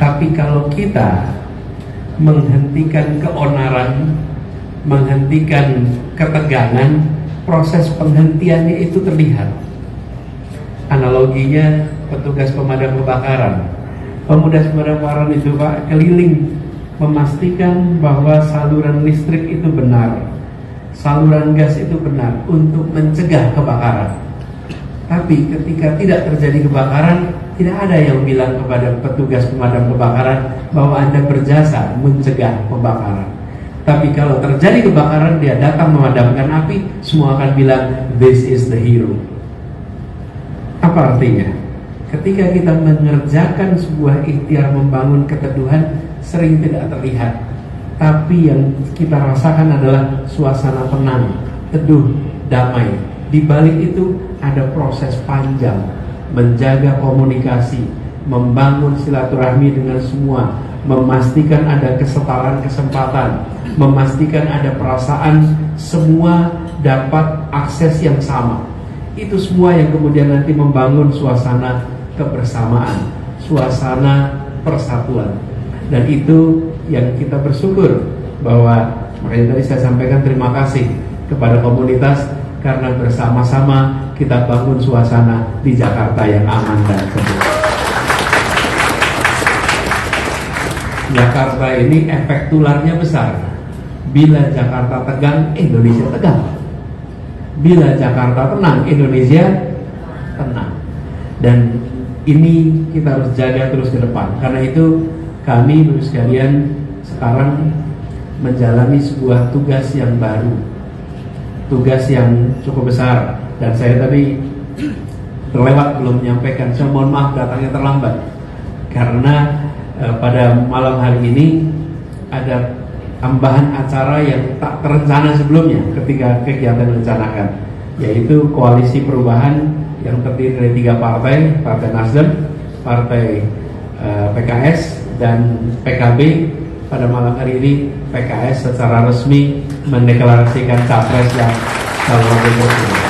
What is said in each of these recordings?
Tapi kalau kita menghentikan keonaran, menghentikan ketegangan, proses penghentiannya itu terlihat. Analoginya petugas pemadam kebakaran. Petugas pemadam kebakaran itu Pak keliling memastikan bahwa saluran listrik itu benar, saluran gas itu benar untuk mencegah kebakaran. Tapi ketika tidak terjadi kebakaran, tidak ada yang bilang kepada petugas pemadam kebakaran bahwa Anda berjasa mencegah kebakaran. Tapi kalau terjadi kebakaran, dia datang memadamkan api, semua akan bilang, this is the hero. Apa artinya? Ketika kita mengerjakan sebuah ikhtiar membangun keteduhan, sering tidak terlihat. Tapi yang kita rasakan adalah suasana tenang, teduh, damai. Di balik itu ada proses panjang, menjaga komunikasi, membangun silaturahmi dengan semua, memastikan ada kesetaraan kesempatan, memastikan ada perasaan semua dapat akses yang sama. Itu semua yang kemudian nanti membangun suasana kebersamaan, suasana persatuan. Dan itu yang kita bersyukur bahwa, makanya tadi saya sampaikan terima kasih kepada komunitas karena bersama-sama kita bangun suasana di Jakarta yang aman dan sejuk. Jakarta ini efek tularnya besar. Bila Jakarta tegang, Indonesia tegang. Bila Jakarta tenang, Indonesia tenang. Dan ini kita harus jaga terus ke depan. Karena itu kami, Bapak sekalian, sekarang menjalani sebuah tugas yang baru, tugas yang cukup besar. Dan saya tadi terlewat belum menyampaikan, saya mohon maaf datangnya terlambat karena pada malam hari ini ada tambahan acara yang tak terencana sebelumnya ketika kegiatan direncanakan, yaitu koalisi perubahan yang terdiri dari 3 partai, Partai Nasdem, Partai PKS, dan PKB. Pada malam hari ini PKS secara resmi mendeklarasikan capres yang calon wakil presiden.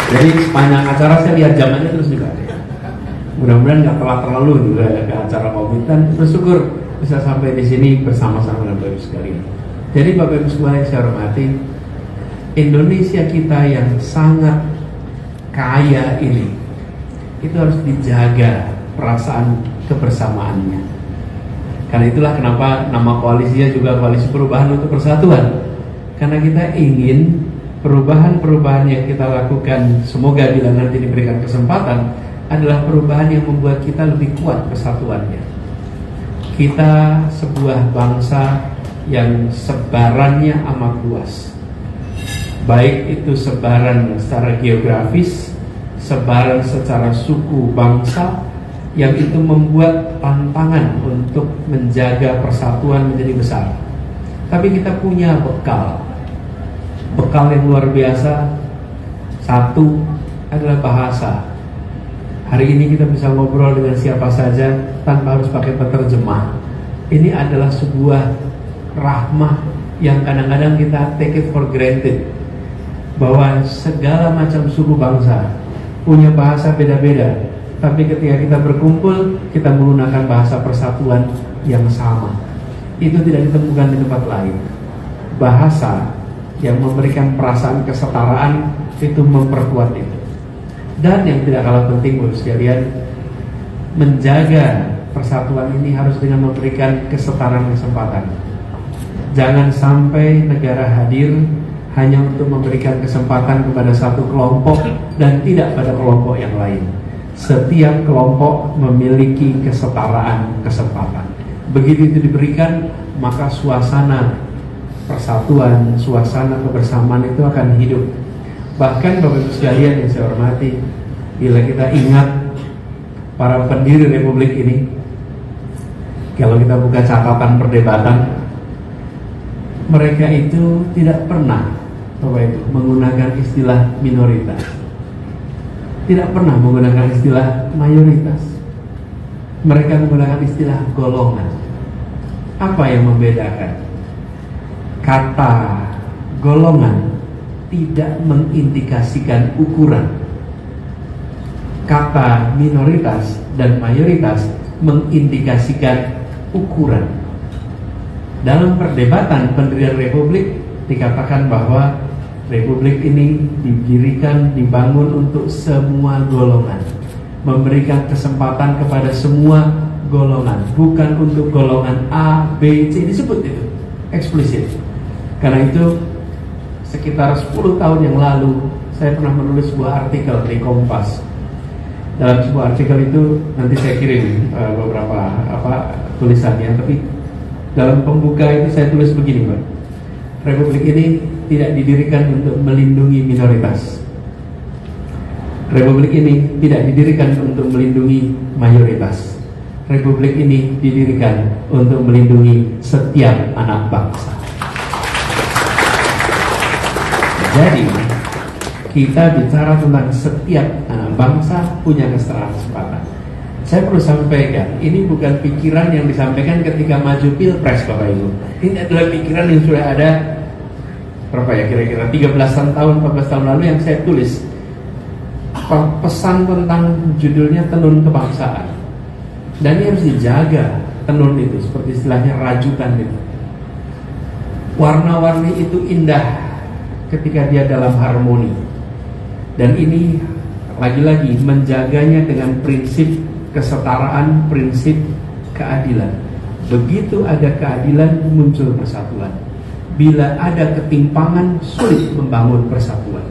Jadi sepanjang acara saya lihat zamannya terus juga. Mudah-mudahan nggak telat terlalu juga ke acara COVID, dan bersyukur bisa sampai di sini bersama-sama dengan Bapak Ibu sekalian. Jadi Bapak Ibu sekalian saya hormati, Indonesia kita yang sangat kaya ini, itu harus dijaga perasaan kebersamaannya. Karena itulah kenapa nama koalisinya juga Koalisi Perubahan untuk Persatuan. Karena kita ingin perubahan-perubahan yang kita lakukan, semoga bila nanti diberikan kesempatan, adalah perubahan yang membuat kita lebih kuat persatuannya. Kita sebuah bangsa yang sebarannya amat luas, baik itu sebaran secara geografis, sebaran secara suku bangsa, yang itu membuat tantangan untuk menjaga persatuan menjadi besar. Tapi kita punya bekal yang luar biasa. Satu adalah bahasa. Hari ini kita bisa ngobrol dengan siapa saja tanpa harus pakai penerjemah. Ini adalah sebuah rahmah yang kadang-kadang kita take it for granted, bahwa segala macam suku bangsa punya bahasa beda-beda, tapi ketika kita berkumpul, kita menggunakan bahasa persatuan yang sama. Itu tidak ditemukan di tempat lain. Bahasa yang memberikan perasaan kesetaraan itu memperkuat itu. Dan yang tidak kalah penting Bapak sekalian, menjaga persatuan ini harus dengan memberikan kesetaraan kesempatan. Jangan sampai negara hadir hanya untuk memberikan kesempatan kepada satu kelompok dan tidak pada kelompok yang lain. Setiap kelompok memiliki kesetaraan kesempatan. Begitu itu diberikan, maka suasana persatuan, suasana kebersamaan itu akan hidup. Bahkan Bapak Ibu sekalian yang saya hormati, bila kita ingat para pendiri Republik ini, kalau kita buka catatan perdebatan, mereka itu tidak pernah Bapak Ibu menggunakan istilah minoritas, tidak pernah menggunakan istilah mayoritas. Mereka menggunakan istilah golongan. Apa yang membedakan? Kata golongan tidak mengindikasikan ukuran, kata minoritas dan mayoritas mengindikasikan ukuran. Dalam perdebatan pendirian republik dikatakan bahwa republik ini didirikan, dibangun untuk semua golongan, memberikan kesempatan kepada semua golongan, bukan untuk golongan A, B, C. Disebut itu eksplisit. Karena itu sekitar 10 tahun yang lalu saya pernah menulis sebuah artikel di Kompas. Dalam sebuah artikel itu nanti saya kirim beberapa tulisannya, tapi dalam pembuka itu saya tulis begini, Pak. Republik ini tidak didirikan untuk melindungi minoritas. Republik ini tidak didirikan untuk melindungi mayoritas. Republik ini didirikan untuk melindungi setiap anak bangsa. Jadi kita bicara tentang setiap anak bangsa punya kesetaraan kesempatan. Saya perlu sampaikan, ini bukan pikiran yang disampaikan ketika maju pilpres, Bapak Ibu. Ini adalah pikiran yang sudah ada berapa ya, kira-kira 13 tahun, 14 tahun lalu yang saya tulis. Pesan tentang judulnya tenun kebangsaan. Dan ini harus dijaga, tenun itu seperti istilahnya rajutan itu. Warna-warni itu indah ketika dia dalam harmoni. Dan ini lagi-lagi menjaganya dengan prinsip kesetaraan, prinsip keadilan. Begitu ada keadilan, muncul persatuan. Bila ada ketimpangan, sulit membangun persatuan.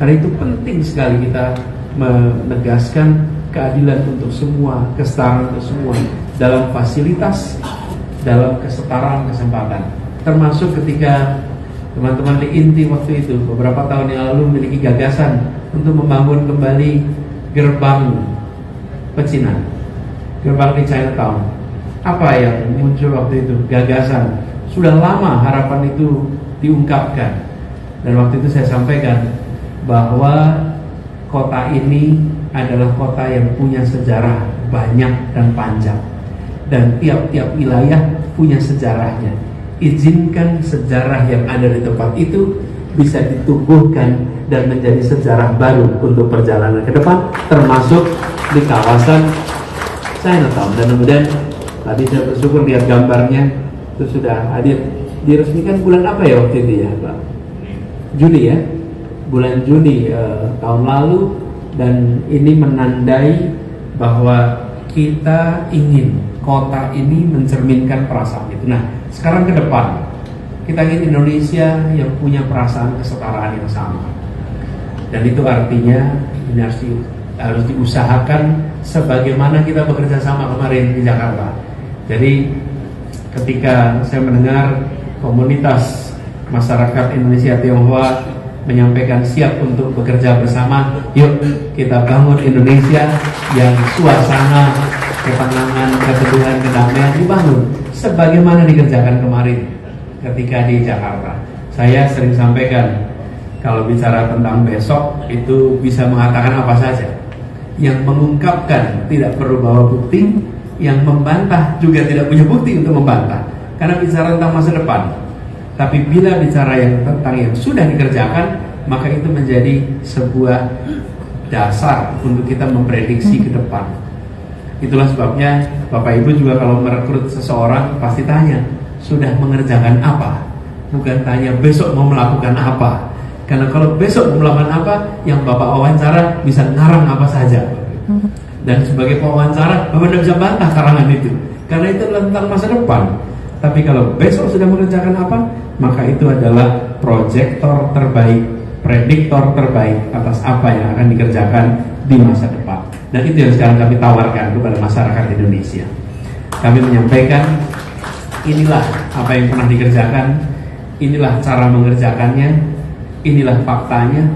Karena itu penting sekali kita menegaskan keadilan untuk semua, kesetaraan untuk semua, dalam fasilitas, dalam kesetaraan kesempatan. Termasuk ketika teman-teman di INTI waktu itu beberapa tahun yang lalu memiliki gagasan untuk membangun kembali gerbang pecinan, gerbang di Chinatown. Apa yang muncul waktu itu? Gagasan. Sudah lama harapan itu diungkapkan. Dan waktu itu saya sampaikan bahwa kota ini adalah kota yang punya sejarah banyak dan panjang. Dan tiap-tiap wilayah punya sejarahnya. Izinkan sejarah yang ada di tempat itu bisa ditumbuhkan dan menjadi sejarah baru untuk perjalanan ke depan, termasuk di kawasan Chinatown. Dan kemudian tadi saya bersyukur lihat gambarnya itu sudah hadir. Diresmikan bulan apa ya waktu itu ya, Pak? Juni ya, bulan Juni tahun lalu. Dan ini menandai bahwa kita ingin kota ini mencerminkan perasaan itu. Nah, sekarang ke depan kita ingin Indonesia yang punya perasaan kesetaraan yang sama. Dan itu artinya ini harus diusahakan sebagaimana kita bekerja sama kemarin di Jakarta. Jadi ketika saya mendengar komunitas masyarakat Indonesia Tionghoa menyampaikan siap untuk bekerja bersama, yuk kita bangun Indonesia yang suasana ketenangan, keteduhan, kedamaian dibangun sebagaimana dikerjakan kemarin ketika di Jakarta. Saya sering sampaikan, kalau bicara tentang besok itu bisa mengatakan apa saja. Yang mengungkapkan tidak perlu bawa bukti, yang membantah juga tidak punya bukti untuk membantah, karena bicara tentang masa depan. Tapi bila bicara tentang yang sudah dikerjakan, maka itu menjadi sebuah dasar untuk kita memprediksi ke depan. Itulah sebabnya Bapak Ibu juga kalau merekrut seseorang pasti tanya, sudah mengerjakan apa? Bukan tanya besok mau melakukan apa. Karena kalau besok mau melakukan apa, yang Bapak wawancara bisa ngarang apa saja. Dan sebagai pewawancara, Bapak tidak bisa bantah karangan itu, karena itu adalah tentang masa depan. Tapi kalau besok sudah mengerjakan apa, maka itu adalah proyektor terbaik, prediktor terbaik atas apa yang akan dikerjakan di masa depan. Dan itu yang sekarang kami tawarkan kepada masyarakat Indonesia. Kami menyampaikan, inilah apa yang pernah dikerjakan, inilah cara mengerjakannya, inilah faktanya,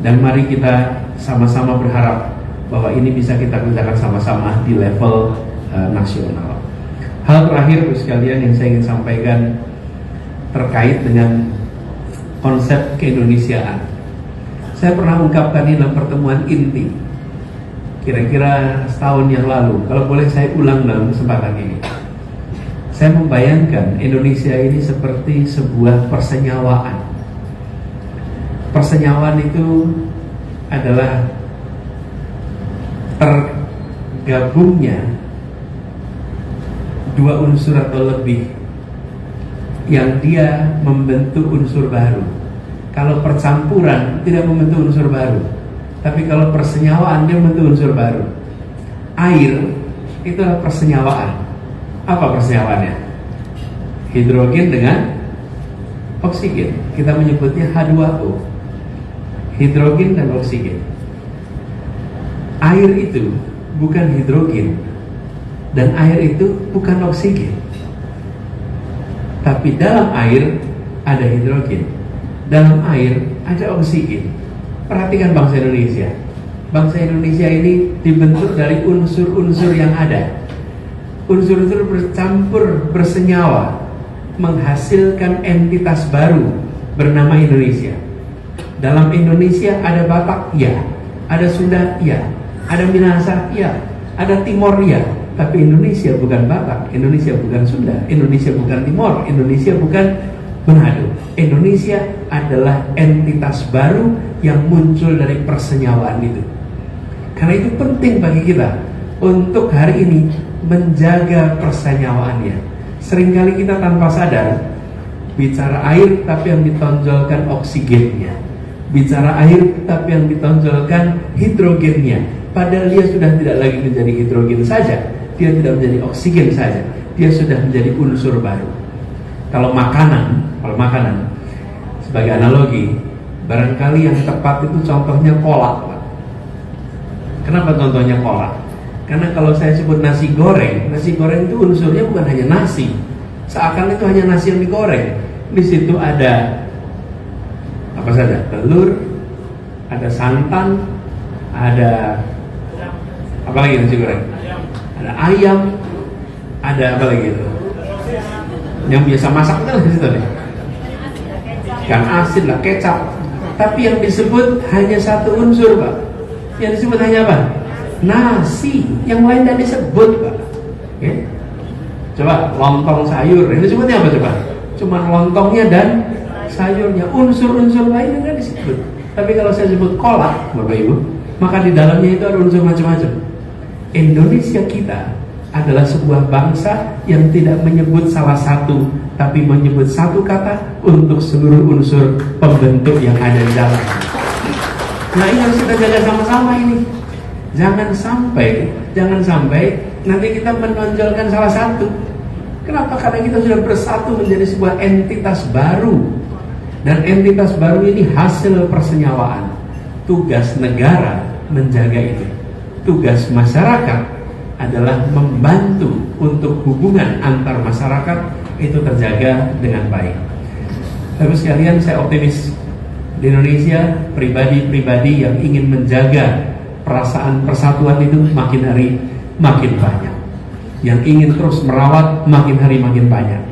dan mari kita sama-sama berharap bahwa ini bisa kita kerjakan sama-sama di level nasional. Hal terakhir sekalian yang saya ingin sampaikan terkait dengan konsep keindonesiaan. Saya pernah ungkapkan ini dalam pertemuan inti kira-kira setahun yang lalu. Kalau boleh saya ulang dalam kesempatan ini. Saya membayangkan Indonesia ini seperti sebuah persenyawaan. Persenyawaan itu adalah tergabungnya dua unsur atau lebih yang dia membentuk unsur baru. Kalau percampuran tidak membentuk unsur baru, tapi kalau persenyawaan dia membentuk unsur baru. Air itu adalah persenyawaan. Apa persenyawaannya? Hidrogen dengan oksigen. Kita menyebutnya H2O. Hidrogen dan oksigen. Air itu bukan hidrogen dan air itu bukan oksigen. Tapi dalam air ada hidrogen, dalam air ada oksigen. Perhatikan bangsa Indonesia. Bangsa Indonesia ini dibentuk dari unsur-unsur yang ada. Unsur-unsur bercampur, bersenyawa, menghasilkan entitas baru bernama Indonesia. Dalam Indonesia ada Batak, ya. Ada Sunda, ya. Ada Minahasa, ya. Ada Timor, ya. Tapi Indonesia bukan Batak, Indonesia bukan Sunda, Indonesia bukan Timor, Indonesia bukan Manado. Indonesia adalah entitas baru yang muncul dari persenyawaan itu. Karena itu penting bagi kita untuk hari ini menjaga persenyawaannya. Seringkali kita tanpa sadar bicara air tapi yang ditonjolkan oksigennya, bicara air tapi yang ditonjolkan hidrogennya. Padahal dia sudah tidak lagi menjadi hidrogen saja, dia tidak menjadi oksigen saja, dia sudah menjadi unsur baru. Kalau makanan sebagai analogi, barangkali yang tepat itu contohnya kolak. Kenapa contohnya kolak? Karena kalau saya sebut nasi goreng itu unsurnya bukan hanya nasi, seakan itu hanya nasi yang digoreng. Di situ ada apa saja? Telur, ada santan, ada apa lagi nasi goreng? Ada ayam, ada apa lagi itu? Yang biasa masak itu di situ deh. Ikan asin lah, kecap. Tapi yang disebut hanya satu unsur, Pak. Yang disebut hanya apa? Nasi. Yang lain tidak disebut, Pak. Oke? Coba lontong sayur, ini disebutnya apa coba? Cuma lontongnya dan sayurnya. Unsur-unsur lain tidak disebut. Tapi kalau saya sebut kolak, Bapak Ibu, maka di dalamnya itu ada unsur macam-macam. Indonesia kita adalah sebuah bangsa yang tidak menyebut salah satu, tapi menyebut satu kata untuk seluruh unsur pembentuk yang ada di dalam. Nah, ini harus kita jaga sama-sama ini. Jangan sampai nanti kita menonjolkan salah satu. Kenapa? Karena kita sudah bersatu menjadi sebuah entitas baru. Dan entitas baru ini hasil persenyawaan. Tugas negara menjaga itu. Tugas masyarakat adalah membantu untuk hubungan antar masyarakat itu terjaga dengan baik. Tapi sekalian, saya optimis di Indonesia pribadi-pribadi yang ingin menjaga perasaan persatuan itu makin hari makin banyak. Yang ingin terus merawat makin hari makin banyak.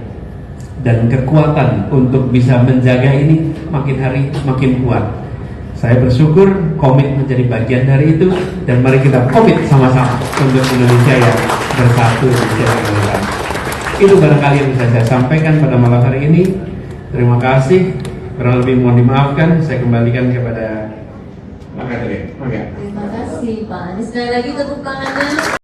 Dan kekuatan untuk bisa menjaga ini makin hari makin kuat. Saya bersyukur komit menjadi bagian dari itu, dan mari kita komit sama-sama untuk Indonesia yang bersatu dan berkembang. Itu barangkali yang bisa saya sampaikan pada malam hari ini. Terima kasih. Kurang lebih mohon dimaafkan. Saya kembalikan kepada Pak Katri. Terima kasih Pak. Sekali lagi tepuk tangannya.